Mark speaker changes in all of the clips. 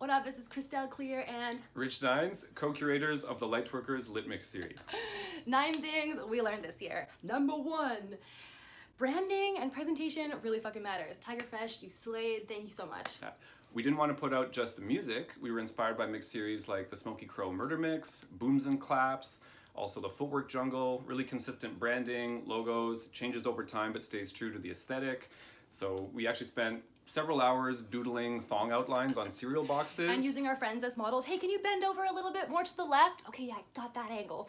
Speaker 1: What up, this is Crystel Clear and
Speaker 2: Rich Nines, co-curators of the LiT Twerkerz Lit Mix series.
Speaker 1: 9 things we learned this year. Number 1, branding and presentation really fucking matters. Tiger Fresh, you slayed, thank you so much.
Speaker 2: Yeah. We didn't want to put out just the music. We were inspired by mix series like the Smoky Crow Murder Mix, Booms and Claps, also the Footwork Jungle, really consistent branding, logos, changes over time but stays true to the aesthetic. So we actually spent several hours doodling thong outlines on cereal boxes.
Speaker 1: And using our friends as models. Hey, can you bend over a little bit more to the left? Okay, yeah, I got that angle.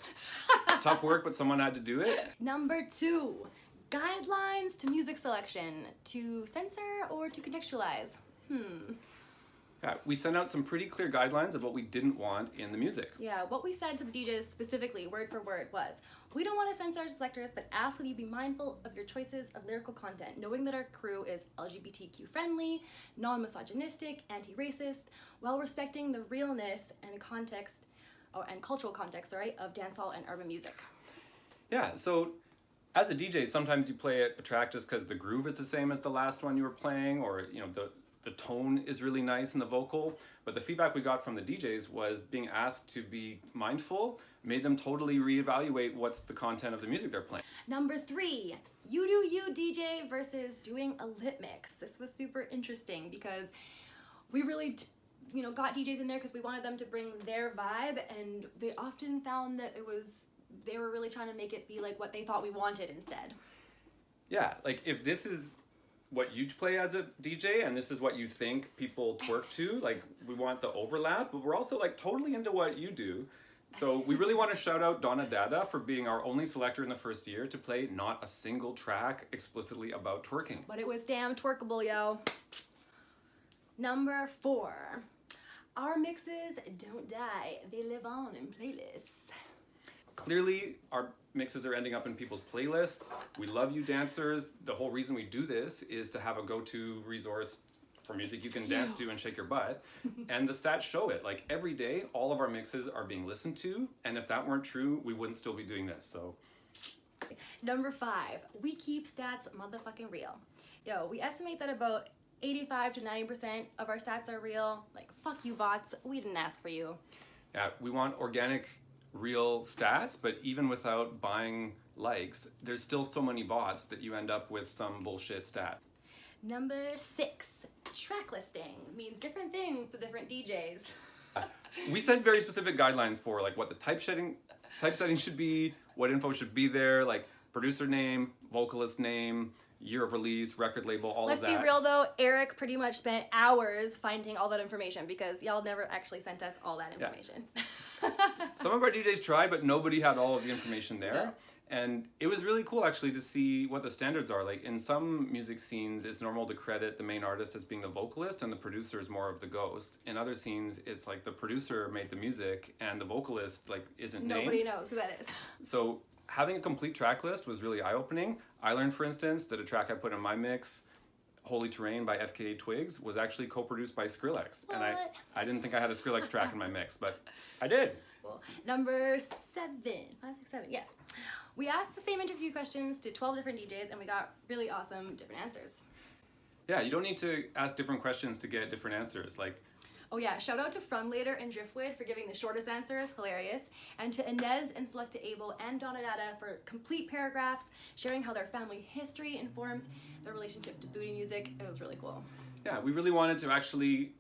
Speaker 2: Tough work, but someone had to do it.
Speaker 1: Number 2, guidelines to music selection. To censor or to contextualize?
Speaker 2: Yeah, we sent out some pretty clear guidelines of what we didn't want in the music.
Speaker 1: Yeah, what we said to the DJs specifically, word for word, was, we don't want to censor our selectors, but ask that you be mindful of your choices of lyrical content, knowing that our crew is LGBTQ-friendly, non-misogynistic, anti-racist, while respecting the realness and context, and cultural context, of dancehall and urban music.
Speaker 2: Yeah, so as a DJ, sometimes you play a track just because the groove is the same as the last one you were playing, or the tone is really nice in the vocal, but the feedback we got from the DJs was being asked to be mindful, made them totally reevaluate what's the content of the music they're playing.
Speaker 1: Number 3, you do you DJ versus doing a lit mix. This was super interesting because we really got DJs in there because we wanted them to bring their vibe, and they often found that they were really trying to make it be like what they thought we wanted instead.
Speaker 2: Yeah, like if this is what you play as a DJ and this is what you think people twerk to, like we want the overlap, but we're also like totally into what you do. So we really want to shout out Donna Dada for being our only selector in the first year to play not a single track explicitly about twerking.
Speaker 1: But it was damn twerkable, yo. Number 4, our mixes don't die, they live on in playlists.
Speaker 2: Clearly, our mixes are ending up in people's playlists. We love you dancers. The whole reason we do this is to have a go-to resource for music you can dance to and shake your butt. And the stats show it. Like every day, all of our mixes are being listened to. And if that weren't true, we wouldn't still be doing this, so.
Speaker 1: Number 5, we keep stats motherfucking real. Yo, we estimate that about 85 to 90% of our stats are real. Like, fuck you bots, we didn't ask for you.
Speaker 2: Yeah, we want organic, real stats, but even without buying likes, there's still so many bots that you end up with some bullshit stat.
Speaker 1: Number 6, track listing means different things to different DJs.
Speaker 2: We set very specific guidelines for like what the typesetting should be, what info should be there, like producer name, vocalist name, year of release, record label, all of that.
Speaker 1: Let's be real though, Eric pretty much spent hours finding all that information because y'all never actually sent us all that information.
Speaker 2: Yeah. Some of our DJs tried, but nobody had all of the information there.
Speaker 1: Yeah.
Speaker 2: And it was really cool actually to see what the standards are. Like in some music scenes, it's normal to credit the main artist as being the vocalist and the producer is more of the ghost. In other scenes, it's like the producer made the music and the vocalist like isn't named.
Speaker 1: Nobody knows who that is.
Speaker 2: So having a complete track list was really eye-opening. I learned, for instance, that a track I put in my mix, Holy Terrain by FKA Twigs, was actually co-produced by Skrillex.
Speaker 1: What?
Speaker 2: And I didn't think I had a Skrillex track in my mix, but I did.
Speaker 1: Cool. Number 7, 5, 6, 7, yes. We asked the same interview questions to 12 different DJs and we got really awesome different answers.
Speaker 2: Yeah, you don't need to ask different questions to get different answers. Like,
Speaker 1: oh yeah, shout out to From Later and Driftwood for giving the shortest answers, hilarious. And to Inez and Selecta Able and Donna Dada for complete paragraphs, sharing how their family history informs their relationship to booty music. It was really cool.
Speaker 2: yeah, we really wanted to actually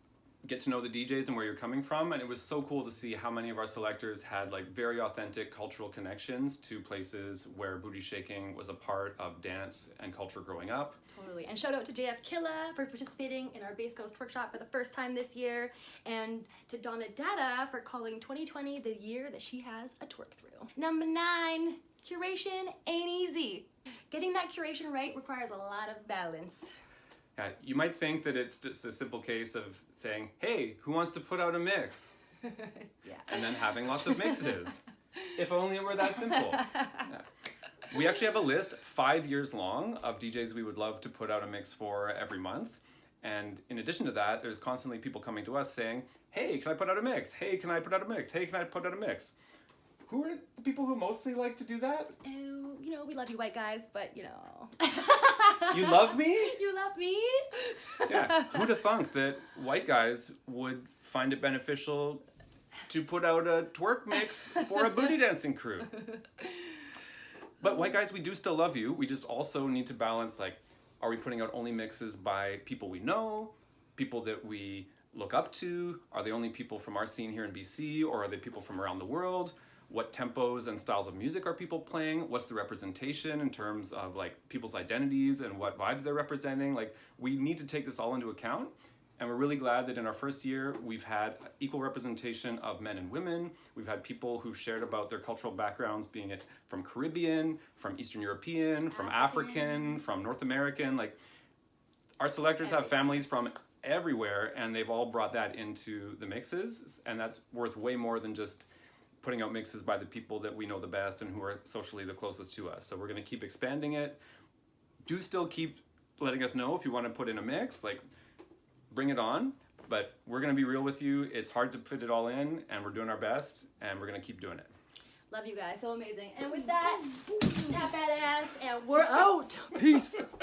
Speaker 2: get to know the DJs and where you're coming from, and it was so cool to see how many of our selectors had like very authentic cultural connections to places where booty shaking was a part of dance and culture growing up.
Speaker 1: Totally. And shout out to JF Killa for participating in our Bass Coast workshop for the first time this year, and to Donna Dada for calling 2020 the year that she has a twerk through. Number 9, curation ain't easy. Getting that curation right requires a lot of balance.
Speaker 2: Yeah, you might think that it's just a simple case of saying, hey, who wants to put out a mix?
Speaker 1: Yeah.
Speaker 2: And then having lots of mixes. If only it were that simple. Yeah. We actually have a list 5 years long of DJs we would love to put out a mix for every month. And in addition to that, there's constantly people coming to us saying, hey, can I put out a mix? Hey, can I put out a mix? Hey, can I put out a mix? who are the people who mostly like to do that?
Speaker 1: Oh, you know, we love you white guys, but you know.
Speaker 2: You love me?
Speaker 1: You love me?
Speaker 2: Yeah. Who'd have thunk that white guys would find it beneficial to put out a twerk mix for a booty dancing crew? But white guys, we do still love you. We just also need to balance, like, are we putting out only mixes by people we know, people that we look up to? Are they only people from our scene here in BC, or are they people from around the world? What tempos and styles of music are people playing? What's the representation in terms of like people's identities and what vibes they're representing? Like, we need to take this all into account. And we're really glad that in our first year, we've had equal representation of men and women. We've had people who've shared about their cultural backgrounds, being it from Caribbean, from Eastern European, from African, from North American. Like, our selectors have families from everywhere, and they've all brought that into the mixes. And that's worth way more than just putting out mixes by the people that we know the best and who are socially the closest to us. So we're going to keep expanding it. Do still keep letting us know if you want to put in a mix. Like, bring it on, but we're going to be real with you. It's hard to fit it all in, and we're doing our best, and we're going to keep doing it.
Speaker 1: Love you guys, so amazing. And with that, tap that ass, and we're out.
Speaker 2: Peace.